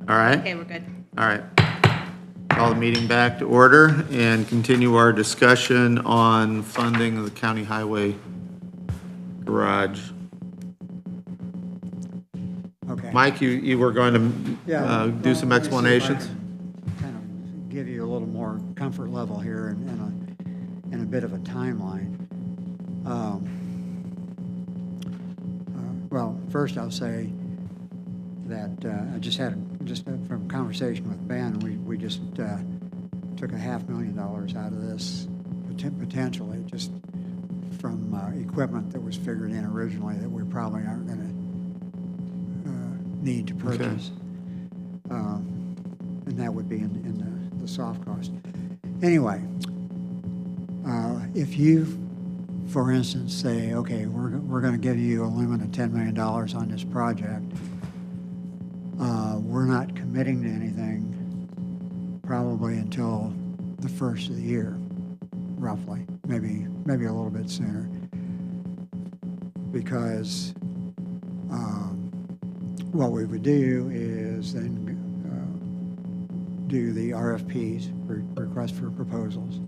All right? Okay, we're good. All right. Call the meeting back to order and continue our discussion on funding of the county highway garage. Okay. Mike, you were going to do some well, let me see if I explanations? can kind of give you a little more comfort level here and a bit of a timeline. Well, first I'll say that I just had from conversation with Ben, we just took $500,000 out of this potentially just from equipment that was figured in originally that we probably aren't going to need to purchase. Okay. And that would be in the soft cost. Anyway, if you, for instance, say, okay, we're going to give you a limit of $10 million on this project, we're not committing to anything probably until the first of the year, roughly, maybe a little bit sooner, because what we would do is then do the RFPs, request for proposals,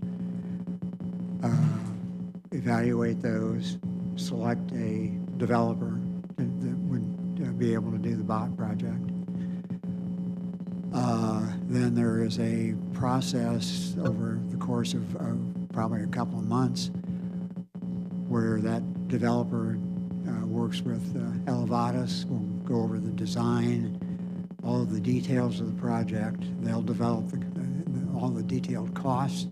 evaluate those, select a developer that would be able to do the bot project. Then there is a process over the course of probably a couple of months where that developer works with Elevatus, will go over the design, all of the details of the project. They'll develop all the detailed costs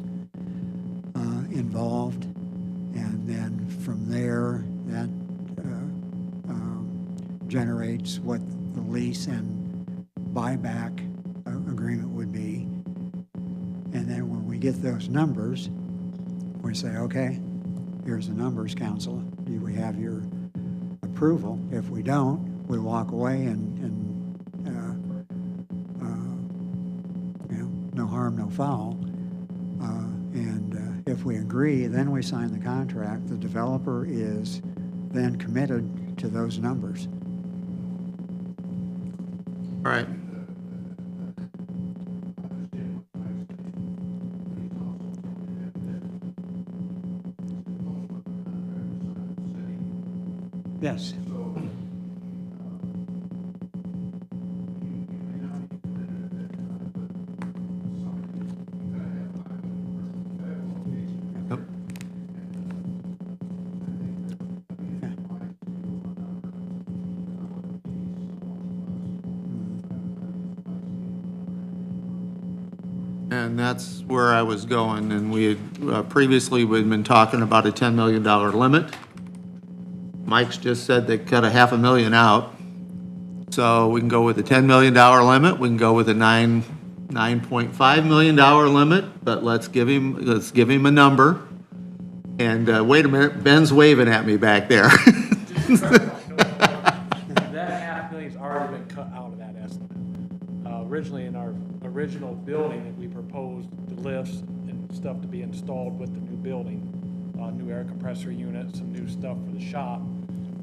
involved, and then from there that generates what the lease and buyback agreement would be. And then when we get those numbers, we say, okay, here's the numbers, council. Do we have your approval? If we don't, we walk away and no harm, no foul. And if we agree, then we sign the contract. The developer is then committed to those numbers. All right. Yes. And that's where I was going, and we had previously we'd been talking about a $10 million limit. Mike's just said they cut $500,000 out, so we can go with a $10 million limit. We can go with a $9.5 million limit, but let's give him a number. And wait a minute, Ben's waving at me back there. That $500,000's already been cut out of that estimate. Originally, in our original building that we proposed the lifts and stuff to be installed with the new building, new air compressor unit, some new stuff for the shop,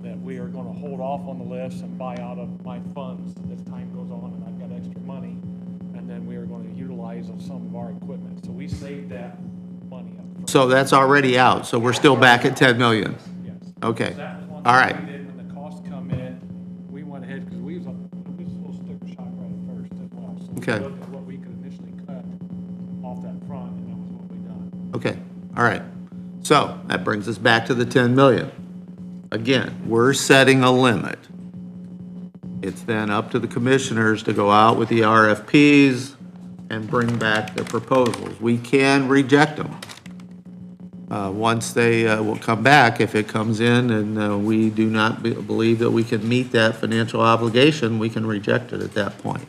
that we are going to hold off on the lifts and buy out of my funds as time goes on and I've got extra money, and then we are going to utilize some of our equipment. So we saved that money up front. So that's already out, so we're still back at 10 million. Yes. Okay, So that was one all thing right. we did when the costs come in. We went ahead because we was supposed to sticker shock right at first as well. So Okay. we looked at what we could initially cut off that front, and that was what we done. Okay, all right. So that brings us back to the 10 million. Again, we're setting a limit. It's then up to the commissioners to go out with the RFPs and bring back their proposals. We can reject them. Once they will come back, if it comes in and we do not believe that we can meet that financial obligation, we can reject it at that point.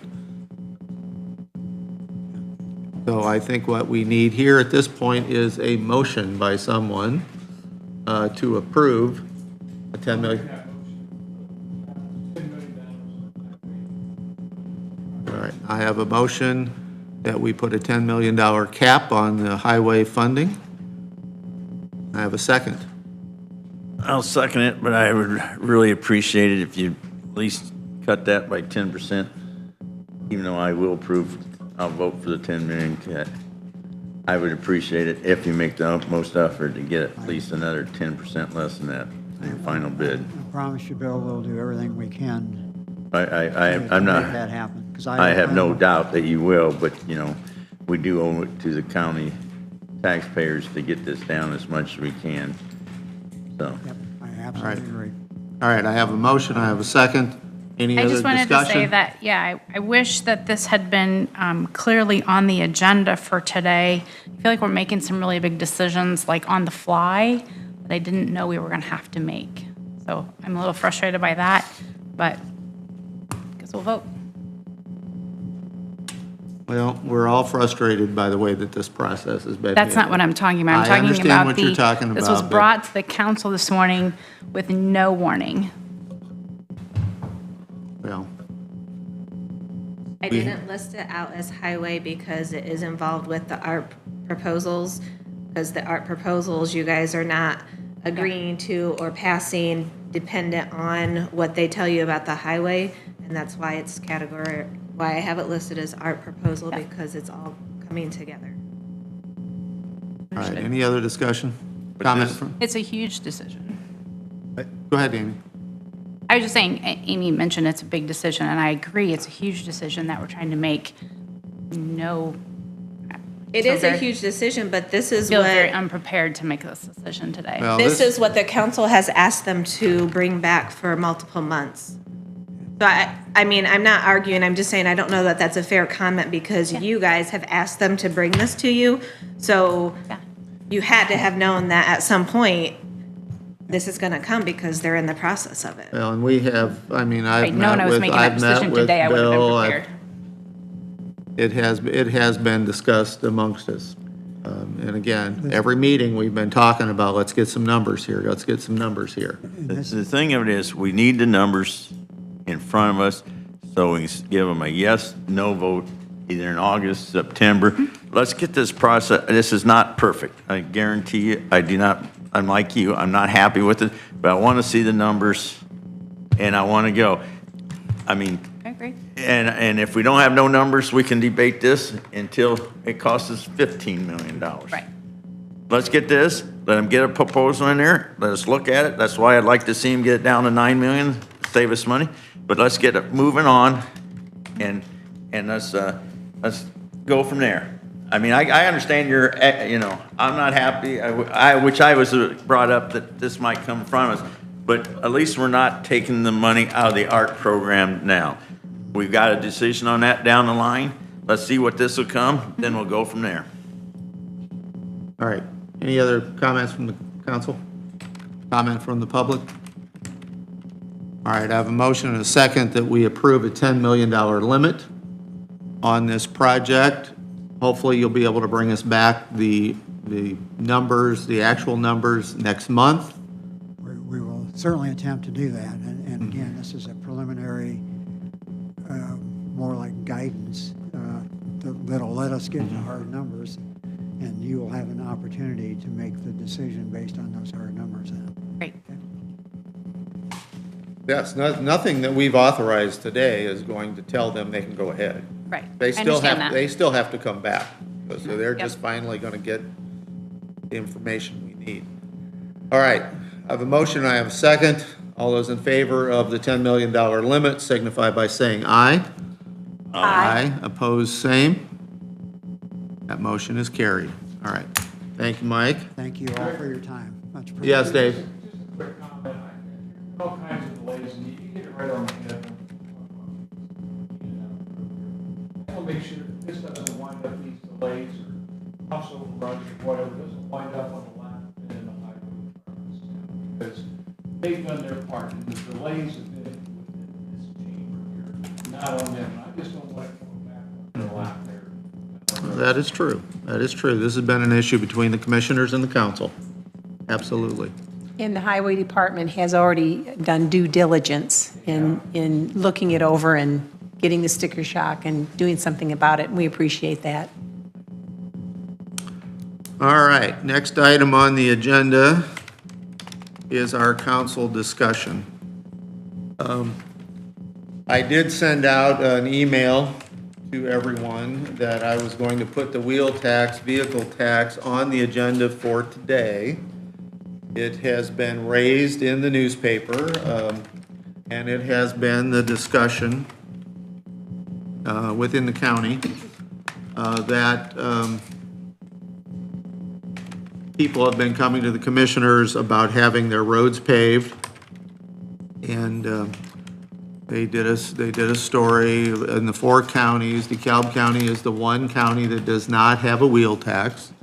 So I think what we need here at this point is a motion by someone to approve a 10 million. All right, I have a motion that we put a $10 million cap on the highway funding. I have a second. I'll second it, but I would really appreciate it if you at least cut that by 10%. even though I will approve, I'll vote for the 10 million cut. I would appreciate it if you make the utmost effort to get at least another 10% less than that in your final bid. I promise you, Bill, we'll do everything we can I'm to not, make that happen. 'Cause I have no doubt that you will, but, you know, we do owe it to the county taxpayers to get this down as much as we can, so. Yep, I absolutely agree. All right, I have a motion, I have a second. Any I other just wanted to say discussion? that, yeah, I wish that this had been clearly on the agenda for today. I feel like we're making some really big decisions, like on the fly, that I didn't know we were going to have to make. So I'm a little frustrated by that, but I guess we'll vote. Well, we're all frustrated by the way that this process has been. That's not what I'm talking about. I'm I talking understand about what you're talking this was about, but- brought to the council this morning with no warning. Well, I didn't list it out as highway because it is involved with the art proposals, because the art proposals, you guys are not agreeing to or passing dependent on what they tell you about the highway, and that's why it's why I have it listed as art proposal, because it's all coming together. all right, any other discussion? Comments this- from, It's a huge decision. go ahead, Amy. I was just saying, Amy mentioned it's a big decision, and I agree, it's a huge decision that we're trying to make. No. It So is a very- huge decision, but this is Feel very what, unprepared to make this decision today. Well, this is what the council has asked them to bring back for multiple months. So I mean, I'm not arguing, I'm just saying I don't know that that's a fair comment because you guys have asked them to bring this to you. So Yeah. you had to have known that at some point, this is gonna come because they're in the process of it. Well, and we have, I mean, I've Right, known I met was with, making that I've met decision with today, I would have been Bill. prepared. It has been discussed amongst us. And again, every meeting, we've been talking about, let's get some numbers here, let's get some numbers here. The thing of it is, we need the numbers in front of us so we can give them a yes, no vote, either in August, September. Let's get this process, this is not perfect. I guarantee you, I'm like you, I'm not happy with it, but I want to see the numbers and I want to go. I mean, I agree. and if we don't have no numbers, we can debate this until it costs us $15 million. Right. Let's get this, let them get a proposal in there, let us look at it. That's why I'd like to see them get it down to 9 million, save us money. But let's get it moving on and let's go from there. I mean, I understand you're, you know, I'm not happy, which I was brought up that this might come from us, but at least we're not taking the money out of the art program now. We've got a decision on that down the line. Let's see what this will come, then we'll go from there. All right, any other comments from the council? Comment from the public? All right, I have a motion and a second that we approve a $10 million limit on this project. Hopefully, you'll be able to bring us back the numbers, the actual numbers next month. We will certainly attempt to do that. And again, this is a preliminary, more like guidance that'll let us get to hard numbers. And you will have an opportunity to make the decision based on those hard numbers then. Great. Yes, nothing that we've authorized today is going to tell them they can go ahead. Right. They I still understand have, that. they still have to come back. So they're Yep. just finally going to get the information we need. All right, I have a motion, I have a second. All those in favor of the $10 million limit signify by saying aye. Aye. Opposed, same. That motion is carried. All right. Thank you, Mike. Thank you all for your time. Much appreciated. Yes, Dave? Just a quick comment. All kinds of delays, and you hit it right on the head. I want to make sure that this doesn't wind up these delays or house overruns or whatever, doesn't wind up on the last bit in the highway department's. Because they've done their part, and the delays have been within this chamber here, not on them. And I just don't want it coming back on their lap there. That is true. That is true. This has been an issue between the commissioners and the council. Absolutely. And the highway department has already done due diligence in looking it over and getting the sticker shock and doing something about it, and we appreciate that. All right, next item on the agenda is our council discussion. I did send out an email to everyone that I was going to put the wheel tax, vehicle tax on the agenda for today. It has been raised in the newspaper, and it has been the discussion within the county that people have been coming to the commissioners about having their roads paved. And they did a story in the 4 counties. DeKalb County is the one county that does not have a wheel tax.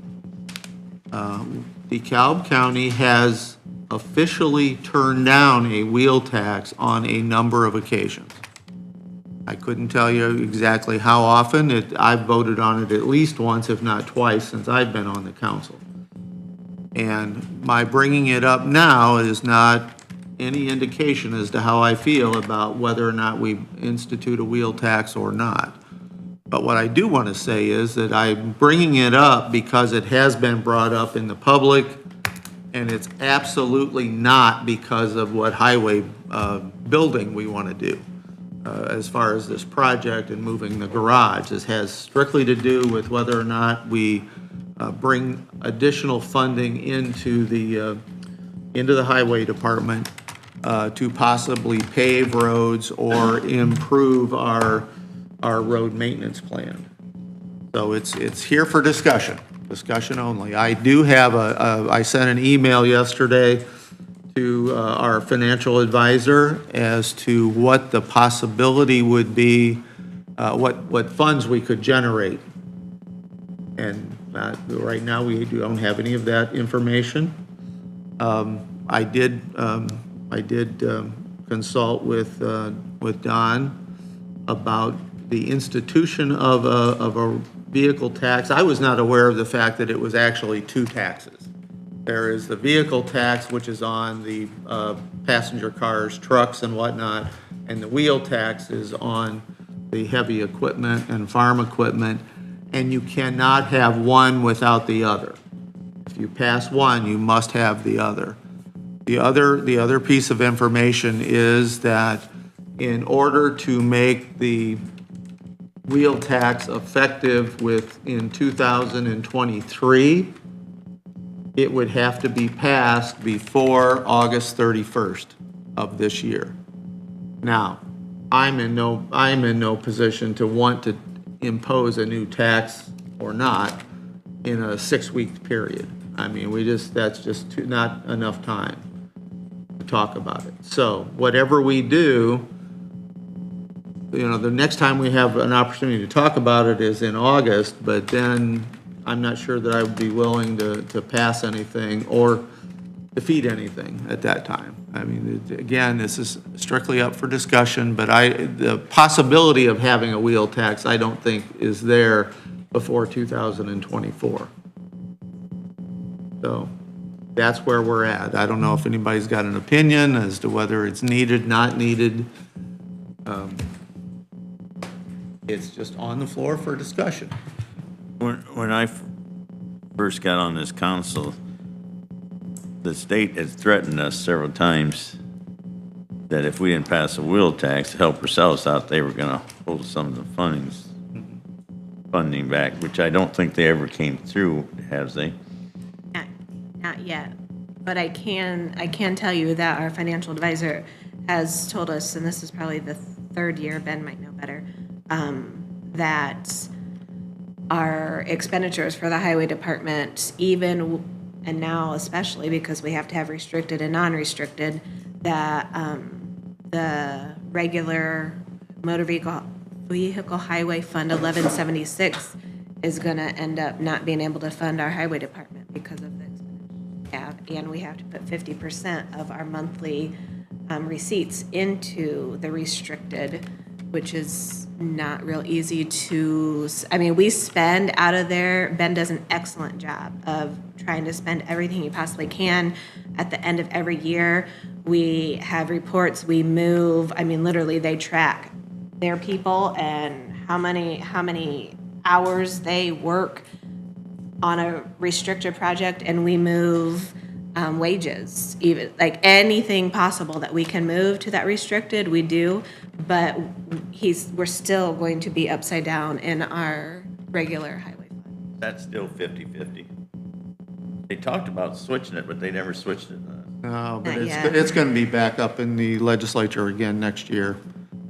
DeKalb County has officially turned down a wheel tax on a number of occasions. I couldn't tell you exactly how often. I've voted on it at least once, if not twice, since I've been on the council. And my bringing it up now is not any indication as to how I feel about whether or not we institute a wheel tax or not. But what I do want to say is that I'm bringing it up because it has been brought up in the public, and it's absolutely not because of what highway building we want to do as far as this project and moving the garage. This has strictly to do with whether or not we bring additional funding into the highway department to possibly pave roads or improve our road maintenance plan. So it's here for discussion only. I do have I sent an email yesterday to our financial advisor as to what the possibility would be, what funds we could generate. And right now, we don't have any of that information. I did consult with Don about the institution of a vehicle tax. I was not aware of the fact that it was actually 2 taxes. There is the vehicle tax, which is on the passenger cars, trucks and whatnot, and the wheel tax is on the heavy equipment and farm equipment, and you cannot have one without the other. If you pass one, you must have the other. The other piece of information is that in order to make the wheel tax effective in 2023, it would have to be passed before August 31st of this year. Now, I'm in no position to want to impose a new tax or not in a 6-week period. I mean, that's just not enough time to talk about it. So whatever we do, the next time we have an opportunity to talk about it is in August, but then I'm not sure that I would be willing to pass anything or defeat anything at that time. I mean, again, this is strictly up for discussion, but the possibility of having a wheel tax, I don't think is there before 2024. So that's where we're at. I don't know if anybody's got an opinion as to whether it's needed, not needed. It's just on the floor for discussion. When I first got on this council, the state had threatened us several times that if we didn't pass a wheel tax to help ourselves out, they were going to hold some of the funding back, which I don't think they ever came through, have they? Not yet, but I can tell you that our financial advisor has told us, and this is probably the 3rd year, Ben might know better, that our expenditures for the highway department, even, and now especially because we have to have restricted and non-restricted, that the regular motor vehicle highway fund 1176 is going to end up not being able to fund our highway department because of the expenditures we have, and we have to put 50% of our monthly receipts into the restricted, which is not real easy to, I mean, we spend out of there. Ben does an excellent job of trying to spend everything he possibly can. At the end of every year, we have reports, we move, I mean, literally they track their people and how many hours they work on a restricted project, and we move wages, even like anything possible that we can move to that restricted, we do. but we're still going to be upside down in our regular highway fund. That's still 50/50. They talked about switching it, but they never switched it. No, but Not yet. it's going to be back up in the legislature again next year,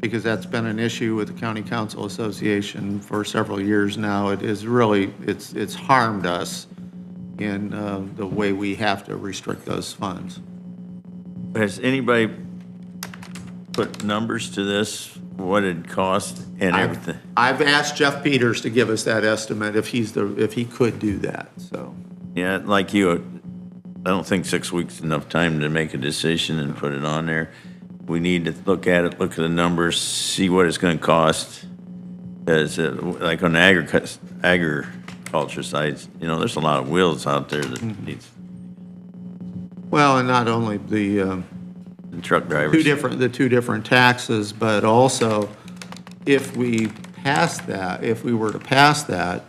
because that's been an issue with the County Council Association for several years now. It is really, it's harmed us in the way we have to restrict those funds. Has anybody put numbers to this, what it cost and everything? I've asked Jeff Peters to give us that estimate if he could do that, so. Yeah, like you, I don't think 6 weeks is enough time to make a decision and put it on there. We need to look at it, look at the numbers, see what it's gonna cost. As, like on the agriculture sides, you know, there's a lot of wheels out there that needs, Well, and not only the truck drivers. two different taxes, but also if we were to pass that,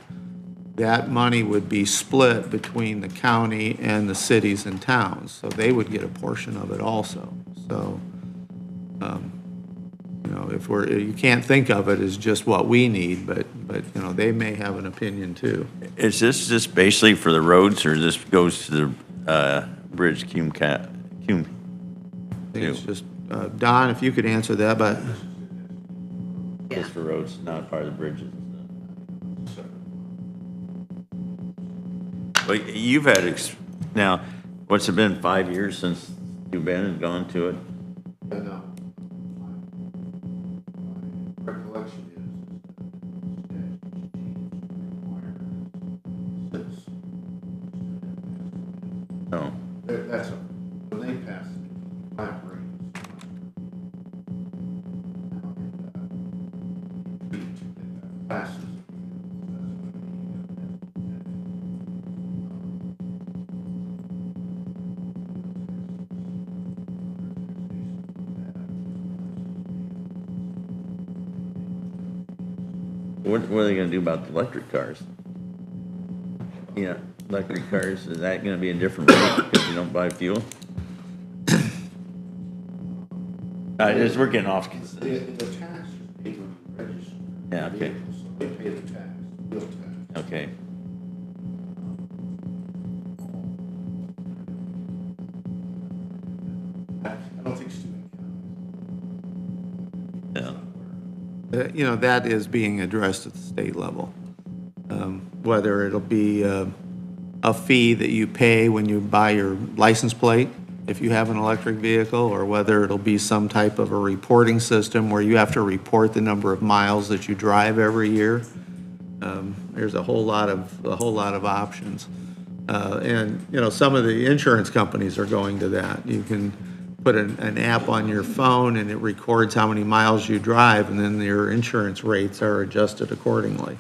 that money would be split between the county and the cities and towns, so they would get a portion of it also. So, you know, you can't think of it as just what we need, but, you know, they may have an opinion too. Is this just basically for the roads, or this goes to the bridge Cume? I think it's just, Don, if you could answer that, but Just for roads, not part of the bridges. Well, you've had, now, what's it been, 5 years since you've been and gone to it? No. Recollection is No. that's when they passed flat rates. What are they gonna do about the electric cars? Yeah, electric cars, is that gonna be a different rate because you don't buy fuel? We're getting off. The tax is paid when you register. Yeah, okay. So they pay the tax, bill tax. Okay. I don't think Steuben County. Yeah. You know, that is being addressed at the state level. Whether it'll be a fee that you pay when you buy your license plate, if you have an electric vehicle, or whether it'll be some type of a reporting system where you have to report the number of miles that you drive every year. There's a whole lot of options. And, you know, some of the insurance companies are going to that. You can put an app on your phone and it records how many miles you drive, and then your insurance rates are adjusted accordingly.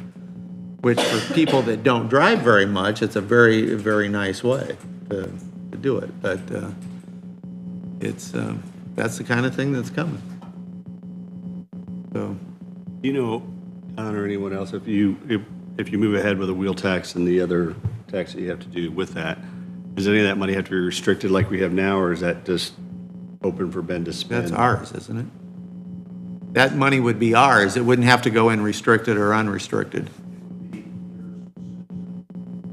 Which for people that don't drive very much, it's a very, very nice way to do it. But that's the kind of thing that's coming. So, You know, Don or anyone else, if you move ahead with a wheel tax and the other tax that you have to do with that, does any of that money have to be restricted like we have now, or is that just open for Ben to spend? that's ours, isn't it? That money would be ours. It wouldn't have to go in restricted or unrestricted.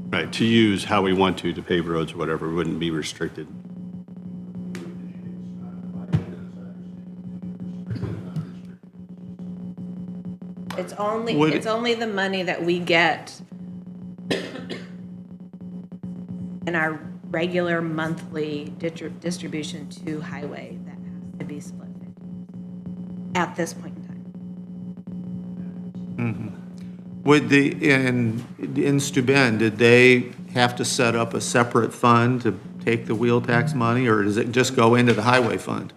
Right, to use how we want to pave roads or whatever, it wouldn't be restricted. It's only, Would- it's only the money that we get in our regular monthly distribution to highway that has to be split 50 at this point in time. Would in Steuben, did they have to set up a separate fund to take the wheel tax money, or does it just go into the highway fund?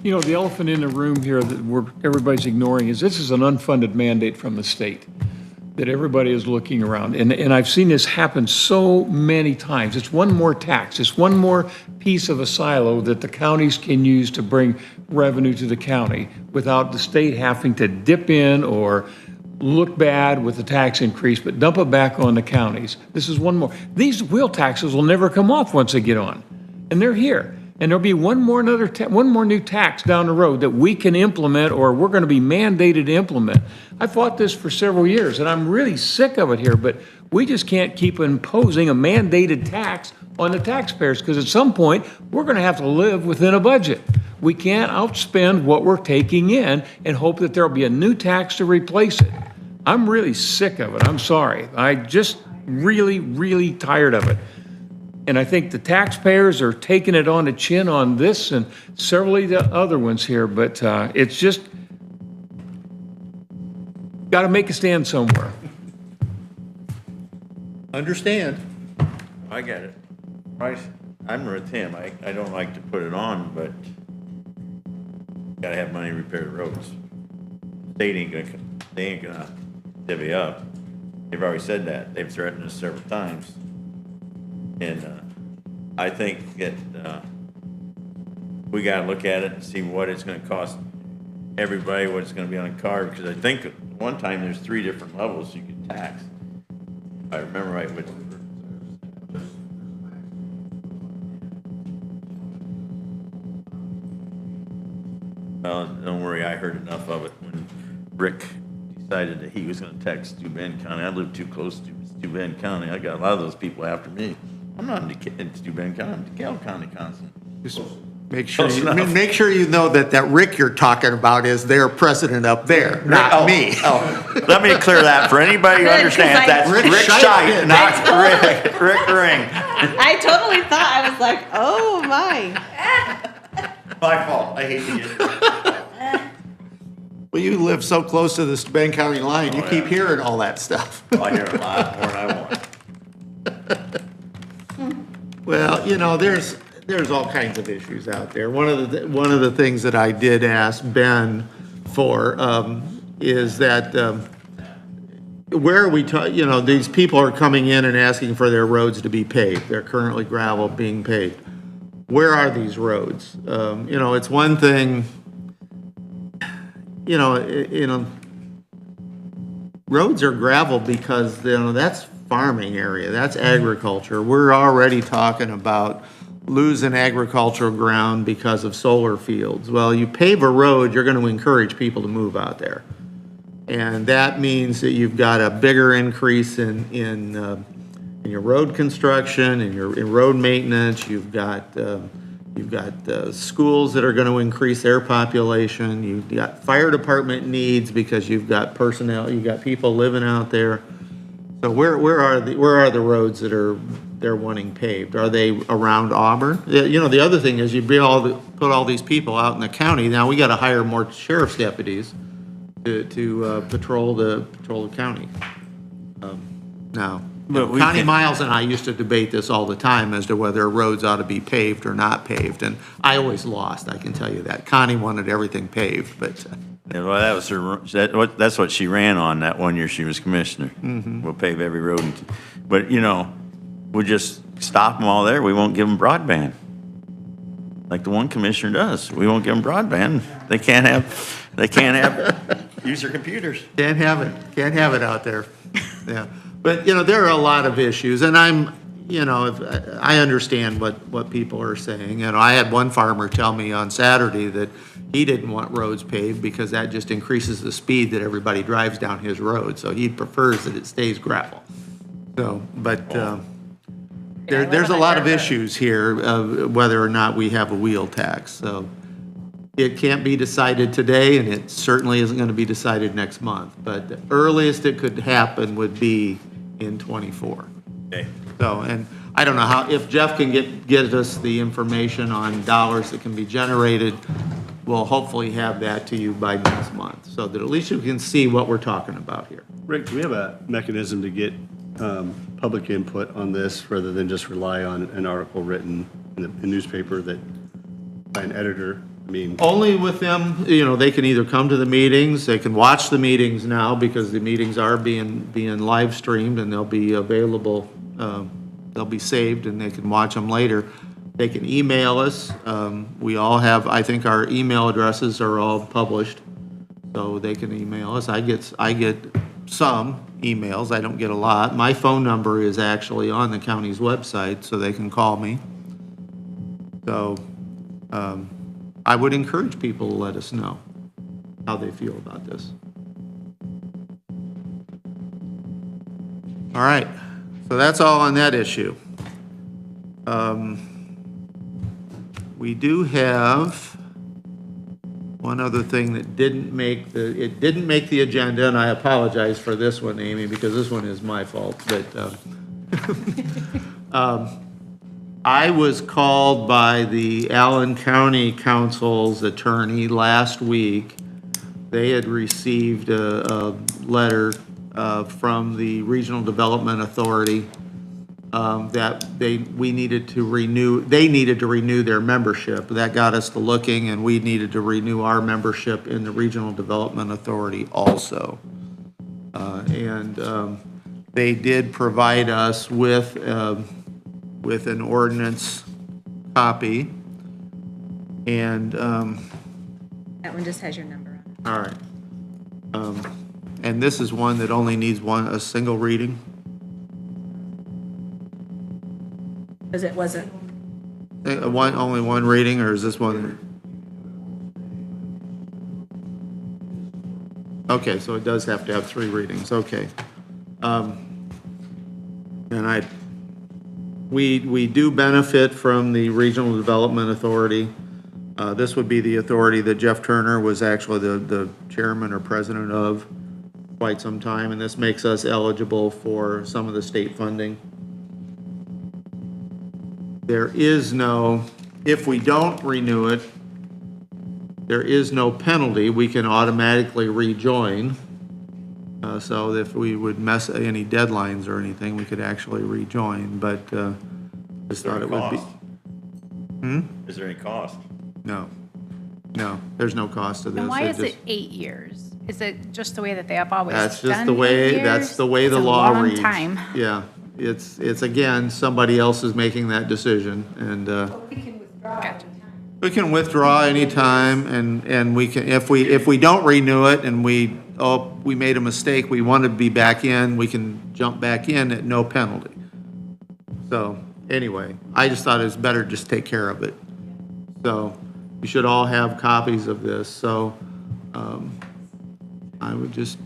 You know, the elephant in the room here that everybody's ignoring is this is an unfunded mandate from the state that everybody is looking around. And I've seen this happen so many times. It's one more tax. It's one more piece of a silo that the counties can use to bring revenue to the county without the state having to dip in or look bad with the tax increase, but dump it back on the counties. This is one more. These wheel taxes will never come off once they get on. And they're here. and there'll be one more new tax down the road that we can implement, or we're going to be mandated to implement. I fought this for several years, and I'm really sick of it here, but we just can't keep imposing a mandated tax on the taxpayers, because at some point, we're going to have to live within a budget. We can't outspend what we're taking in and hope that there'll be a new tax to replace it. I'm really sick of it. I'm sorry. I just really, really tired of it. And I think the taxpayers are taking it on the chin on this and several of the other ones here, but it's just got to make a stand somewhere. Understand. I get it. Price, I'm with him. I don't like to put it on, but gotta have money to repair the roads. They ain't gonna divvy up. They've already said that. They've threatened us several times. And I think that we gotta look at it and see what it's gonna cost everybody, what it's gonna be on a card, because I think at one time there's 3 different levels you could tax. If I remember right, with well, don't worry, I heard enough of it when Rick decided that he was gonna tax Steuben County. I live too close to Steuben County. I got a lot of those people after me. I'm not in Steuben County, I'm in DeKalb County constantly. Just make sure you know that Rick you're talking about is their president up there, not me. Let me clear that for anybody who Good, 'cause understands. That's Rick Rick Scheit, Scheit, not Rick Ring. I totally thought, I was like, oh my. My fault, I hate to get it. Well, you live so close to the Steuben County line, you Oh, keep yeah. hearing all that stuff. I hear a lot more than I want. Well, you know, there's all kinds of issues out there. One of the things that I did ask Ben for is that where are we? You know, these people are coming in and asking for their roads to be paved. They're currently gravel being paved. Where are these roads? You know, it's one thing. You know, roads are gravel because that's farming area, that's agriculture. We're already talking about losing agricultural ground because of solar fields. Well, you pave a road, you're going to encourage people to move out there. And that means that you've got a bigger increase in your road construction, in road maintenance. You've got schools that are going to increase their population. You've got fire department needs because you've got personnel, you've got people living out there. So where are the roads that they're wanting paved? Are they around Auburn? You know, the other thing is you put all these people out in the county. Now we got to hire more sheriff's deputies to patrol the county. Now, Connie Miles and I used to debate this all the time as to whether roads ought to be paved or not paved, and I always lost. I can tell you that. Connie wanted everything paved, but. Yeah, well, that was that's what she ran on that one year she was commissioner. We'll pave every road. But, you know, we'll just stop them all there. We won't give them broadband. Like the one commissioner does. We won't give them broadband. They can't use their computers. Can't have it out there. Yeah. But, you know, there are a lot of issues, and I understand what people are saying. You know, I had one farmer tell me on Saturday that he didn't want roads paved because that just increases the speed that everybody drives down his road. So he prefers that it stays gravel. So, but there's a lot of issues here of whether or not we have a wheel tax. So it can't be decided today, and it certainly isn't going to be decided next month. But the earliest it could happen would be in '24. Okay. So, and I don't know if Jeff can get us the information on dollars that can be generated, we'll hopefully have that to you by next month, so that at least you can see what we're talking about here. Rick, do we have a mechanism to get public input on this rather than just rely on an article written in the newspaper that by an editor? I mean, Only with them, you know, they can either come to the meetings, they can watch the meetings now because the meetings are being live streamed and they'll be available, they'll be saved and they can watch them later. They can email us. We all have, I think our email addresses are all published, so they can email us. I get some emails, I don't get a lot. My phone number is actually on the county's website, so they can call me. So, I would encourage people to let us know how they feel about this. All right, so that's all on that issue. We do have one other thing that didn't make the agenda, and I apologize for this one, Amy, because this one is my fault, but I was called by the Allen County Council's attorney last week. They had received a letter from the Regional Development Authority that they needed to renew their membership. That got us to looking, and we needed to renew our membership in the Regional Development Authority also. They did provide us with an ordinance copy, and, That one just has your number on it. all right. And this is one that only needs a single reading? Because it wasn't, Only one reading, or is this one? Okay, so it does have to have 3 readings, okay. And we do benefit from the Regional Development Authority. This would be the authority that Jeff Turner was actually the chairman or president of quite some time, and this makes us eligible for some of the state funding. There is no, if we don't renew it, there is no penalty. We can automatically rejoin. So if we would mess any deadlines or anything, we could actually rejoin, but just thought it would be. Is there any cost? No, there's no cost to this. And why is just- it 8 years? Is it just the way that they have always done That's just the way, 8 years? that's the way the It's a law long reads. time. Yeah, it's again, somebody else is making that decision, and, Gotcha. we can withdraw anytime, and we can, if we don't renew it and we made a mistake, we want to be back in, we can jump back in at no penalty. So, anyway, I just thought it was better just take care of it. So, you should all have copies of this, so, I would just,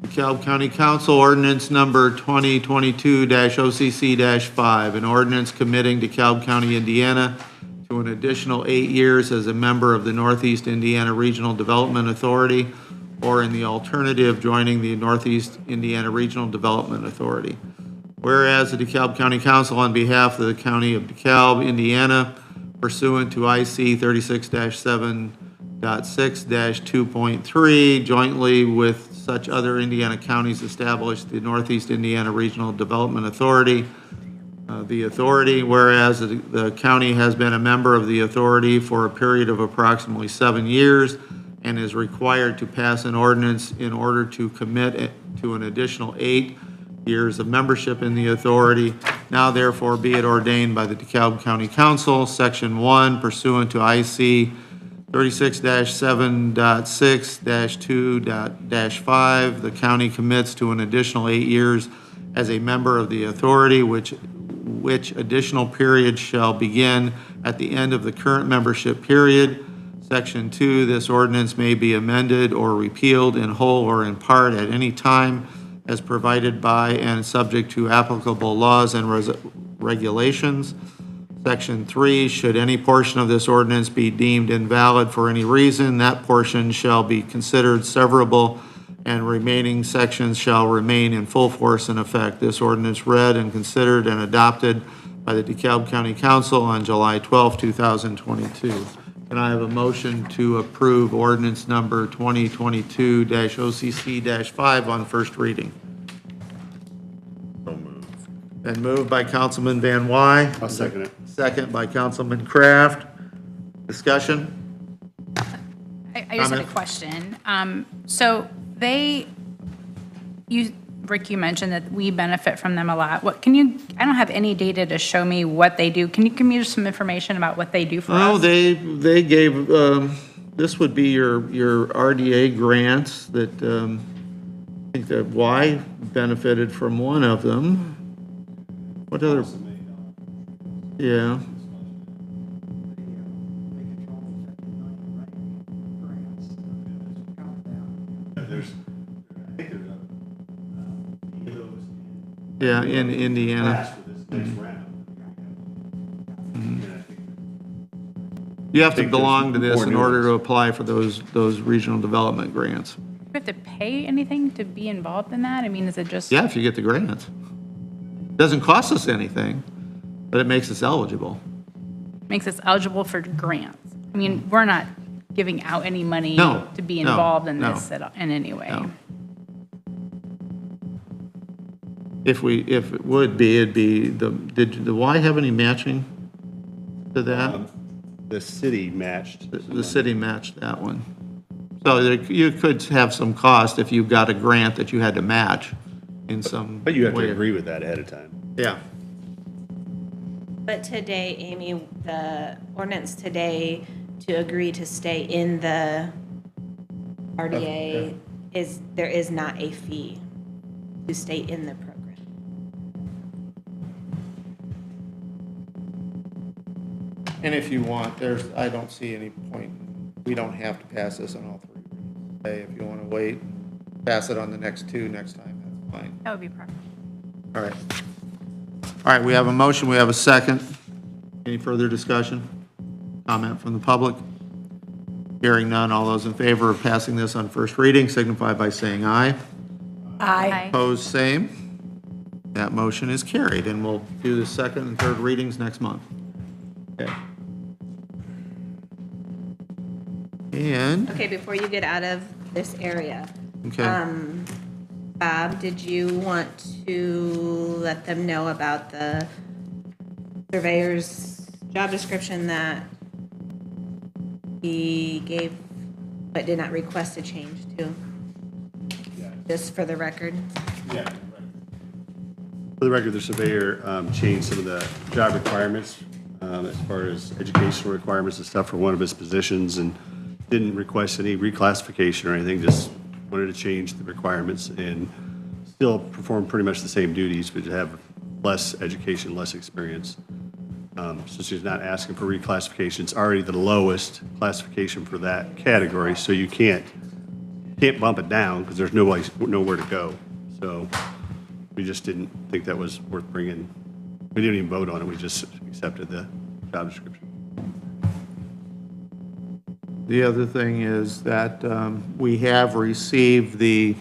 DeKalb County Council Ordinance Number 2022-OCC-5, an ordinance committing DeKalb County, Indiana to an additional 8 years as a member of the Northeast Indiana Regional Development Authority, or in the alternative, joining the Northeast Indiana Regional Development Authority. Whereas the DeKalb County Council, on behalf of the County of DeKalb, Indiana, pursuant to IC 36-7.6-2.3, jointly with such other Indiana counties, established the Northeast Indiana Regional Development Authority. The authority, whereas the county has been a member of the authority for a period of approximately 7 years and is required to pass an ordinance in order to commit it to an additional 8 years of membership in the authority. Now therefore be it ordained by the DeKalb County Council, Section 1, pursuant to IC 36-7.6-2-5, the county commits to an additional 8 years as a member of the authority, which additional period shall begin at the end of the current membership period. Section 2, this ordinance may be amended or repealed in whole or in part at any time as provided by and subject to applicable laws and regulations. Section 3, should any portion of this ordinance be deemed invalid for any reason, that portion shall be considered severable and remaining sections shall remain in full force and effect. This ordinance read and considered and adopted by the DeKalb County Council on July 12, 2022. Can I have a motion to approve ordinance number 2022-OCC-5 on first reading? So moved. Been moved by Councilman Van Wy. I'll second it. Second by Councilman Kraft. Discussion? I just had a Comment? question. So Rick, you mentioned that we benefit from them a lot. I don't have any data to show me what they do. Can you give me just some information about what they do for Oh, us? they gave, this would be your RDA grants that, I think that Y benefited from one of them. What other? Yeah. There's, I think there's those Yeah, in Indiana. last for this next round. You have to think there's belong to this more in order to nuance. apply for those regional development grants. Do we have to pay anything to be involved in that? I mean, is it just? Yeah, if you get the grants. Doesn't cost us anything, but it makes us eligible. Makes us eligible for grants? I mean, we're not giving out any money No, to be no, involved in no, this in any way. no. If it would be, it'd be, did the Y have any matching to that? The city matched. The city matched that one. So you could have some cost if you got a grant that you had to match in some. But you have to way. agree with that ahead of time. Yeah. But today, Amy, the ordinance today to agree to stay in the RDA there is not a fee to stay in the program. And if you want, I don't see any point, we don't have to pass this on all three. Hey, if you want to wait, pass it on the next two next time, that's fine. That would be perfect. All right. All right, we have a motion, we have a second. Any further discussion? Comment from the public? Hearing none, all those in favor of passing this on first reading signify by saying aye. Aye. Opposed, same. That motion is carried, and we'll do the second and third readings next month. Okay. And, Okay, before you get out of this area, okay, Bob, did you want to let them know about the surveyor's job description that he gave but did not request a change to? Just for the record. Yeah. For the record, the surveyor changed some of the job requirements as far as educational requirements and stuff for one of his positions, and didn't request any reclassification or anything, just wanted to change the requirements and still perform pretty much the same duties, but have less education, less experience. So she's not asking for reclassification. It's already the lowest classification for that category, so you can't bump it down because there's nowhere to go. So we just didn't think that was worth bringing. We didn't even vote on it. We just accepted the job description. the other thing is that we have received the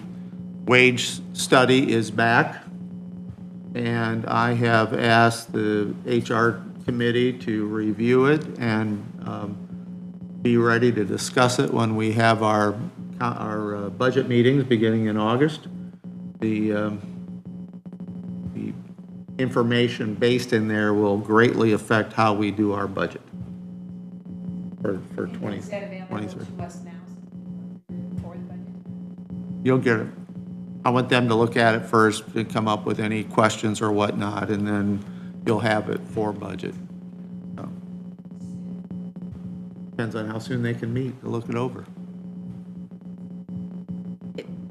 wage study is back, and I have asked the HR committee to review it and be ready to discuss it when we have our budget meetings beginning in August. The information based in there will greatly affect how we do our budget for 2023. You'll get it. I want them to look at it first and come up with any questions or whatnot, and then you'll have it for budget. So, depends on how soon they can meet to look it over.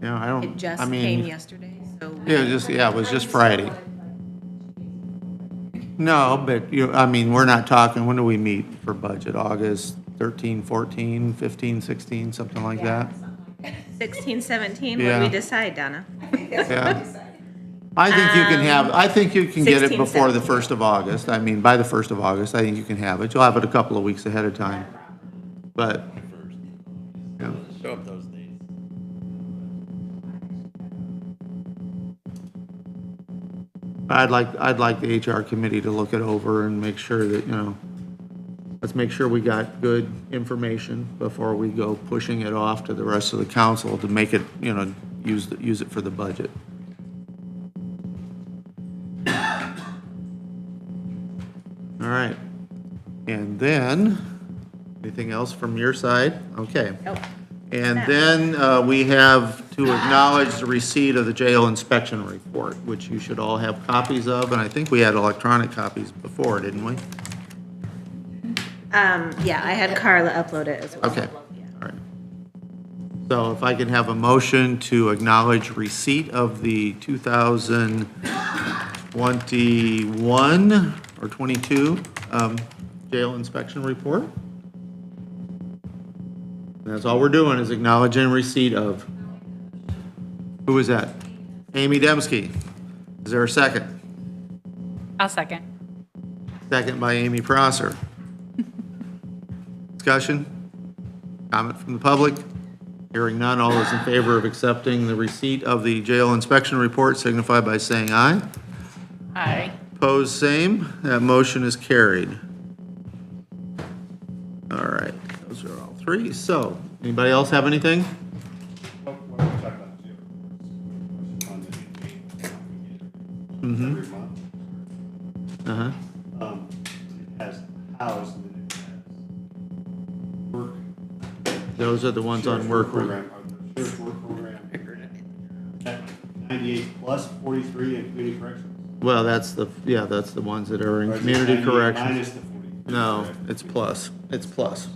Yeah, I don't, It just I mean, came yesterday, so. Yeah, it was just Friday. No, but I mean, we're not talking, when do we meet for budget? August 13, 14, 15, 16, something like that? 16, 17, what Yeah. do we decide, Donna? Yeah. I think you can get it 16, before the 17. 1st of August. I mean, by the 1st of August, I think you can have it. You'll have it a couple of weeks ahead of time. But, yeah. Show up those days. I'd like the HR committee to look it over and make sure that, let's make sure we got good information before we go pushing it off to the rest of the council to make it, use it for the budget. All right. And then, anything else from your side? Okay. Nope. And then we have to acknowledge the receipt of the jail inspection report, which you should all have copies of, and I think we had electronic copies before, didn't we? Yeah, I had Carla upload it as well. Okay, all right. So if I can have a motion to acknowledge receipt of the 2021 or 22 jail inspection report? That's all we're doing is acknowledging receipt of. Who was that? Amy Dembski. Is there a second? I'll second. Second by Amy Prosser. Discussion? Comment from the public? Hearing none, all those in favor of accepting the receipt of the jail inspection report signify by saying aye. Aye. Opposed, same. That motion is carried. All right, those are all three. So, anybody else have anything? Every month, Uh-huh. it has house and then it has work. Those are the ones on work. Sheriff's work program. 98 plus 43 in community corrections. Well, that's the ones that are in Or is it community 98 corrections. Minus the 40. No, it's plus. It's plus.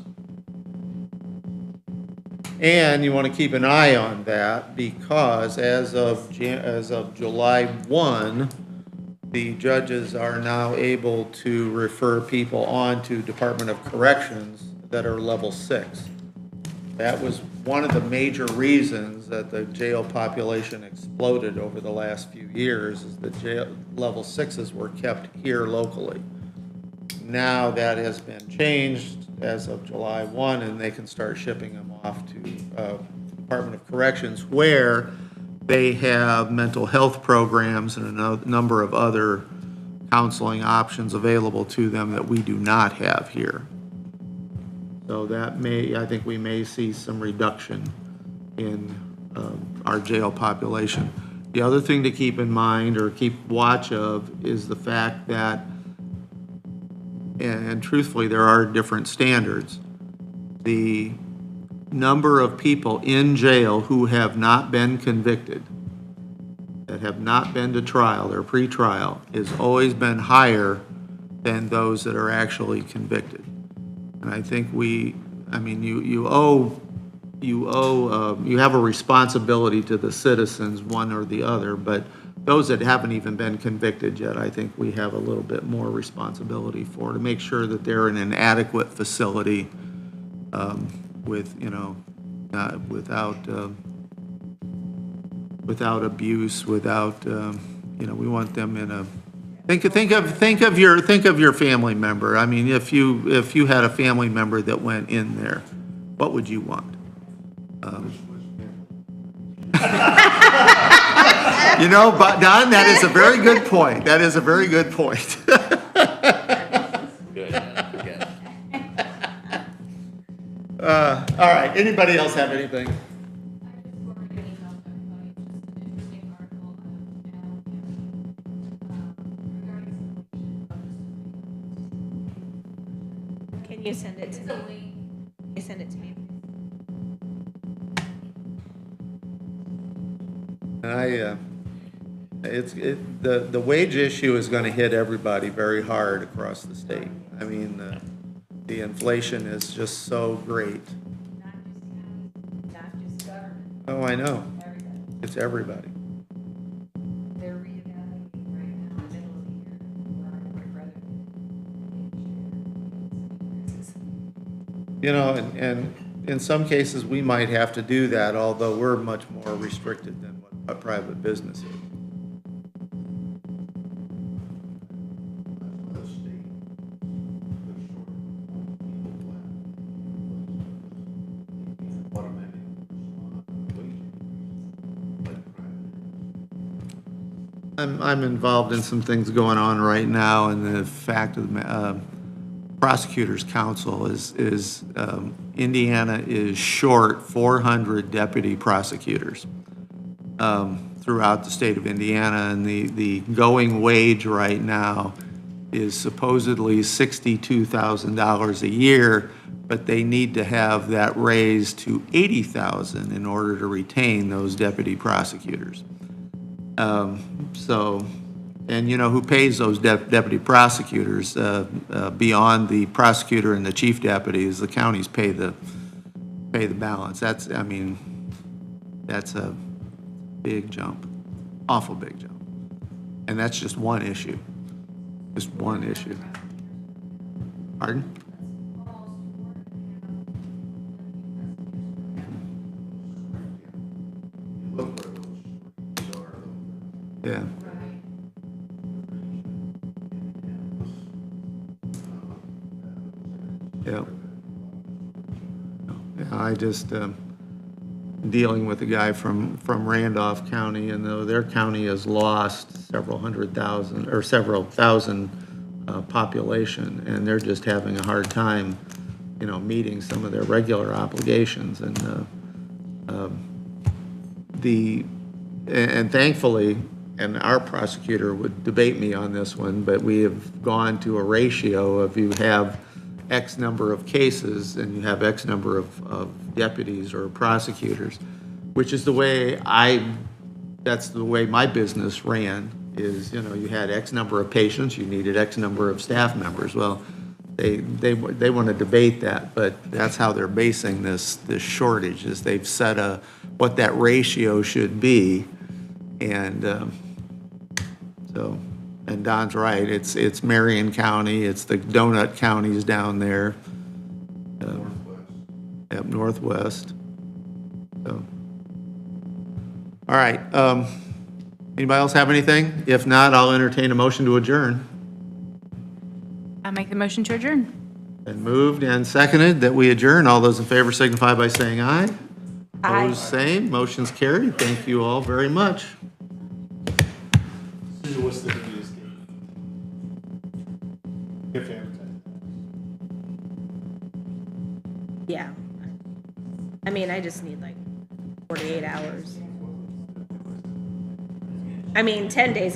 And you want to keep an eye on that because as of July 1, the judges are now able to refer people on to Department of Corrections that are level 6. That was one of the major reasons that the jail population exploded over the last few years, is that jail level 6s were kept here locally. Now that has been changed as of July 1, and they can start shipping them off to Department of Corrections, where they have mental health programs and a number of other counseling options available to them that we do not have here. So that I think we may see some reduction in our jail population. The other thing to keep in mind or keep watch of is the fact that, and truthfully, there are different standards. The number of people in jail who have not been convicted, that have not been to trial or pre-trial, has always been higher than those that are actually convicted. And I think you have a responsibility to the citizens, one or the other, but those that haven't even been convicted yet, I think we have a little bit more responsibility for, to make sure that they're in an adequate facility without abuse, without, we want them in a, think of your family member. I mean, if you had a family member that went in there, what would you want? But Don, that is a very good point. That is a very good point. Good, forget it. All right, anybody else have anything? Can you send it to me? Can you send it to me? The wage issue is going to hit everybody very hard across the state. I mean, the inflation is just so great. Not just government, Oh, I know. everybody. It's everybody. They're reevaluating right now, middle of the year, where I would rather And in some cases, we might have to do that, although we're much more restricted than what a private business is. I'm involved in some things going on right now, and the fact of the Prosecutors Council is Indiana is short 400 deputy prosecutors throughout the state of Indiana, and the going wage right now is supposedly $62,000 a year, but they need to have that raised to $80,000 in order to retain those deputy prosecutors. And who pays those deputy prosecutors beyond the prosecutor and the chief deputies? The counties pay the balance. That's a big jump, awful big jump, and that's just one issue. Just one issue. Pardon? Yeah. Yeah. Yeah, I just, dealing with a guy from Randolph County, and though their county has lost several hundred thousand, or several thousand population, and they're just having a hard time, you know, meeting some of their regular obligations. And and thankfully, and our prosecutor would debate me on this one, but we have gone to a ratio of you have X number of cases and you have X number of deputies or prosecutors, which is the way that's the way my business ran, is, you know, you had X number of patients, you needed X number of staff members. Well, they want to debate that, but that's how they're basing this shortage, is they've set what that ratio should be. And so, and Don's right, it's Marion County, it's the donut counties down there. Up northwest. So, all right, anybody else have anything? If not, I'll entertain a motion to adjourn. I make the motion to adjourn. And moved and seconded that we adjourn. All those in favor signify by saying aye. Aye. Opposed, same. Motion's carried. Thank you all very much. What's the biggest game? You have to advertise. Yeah. I mean, I just need like 48 hours. I mean, 10 days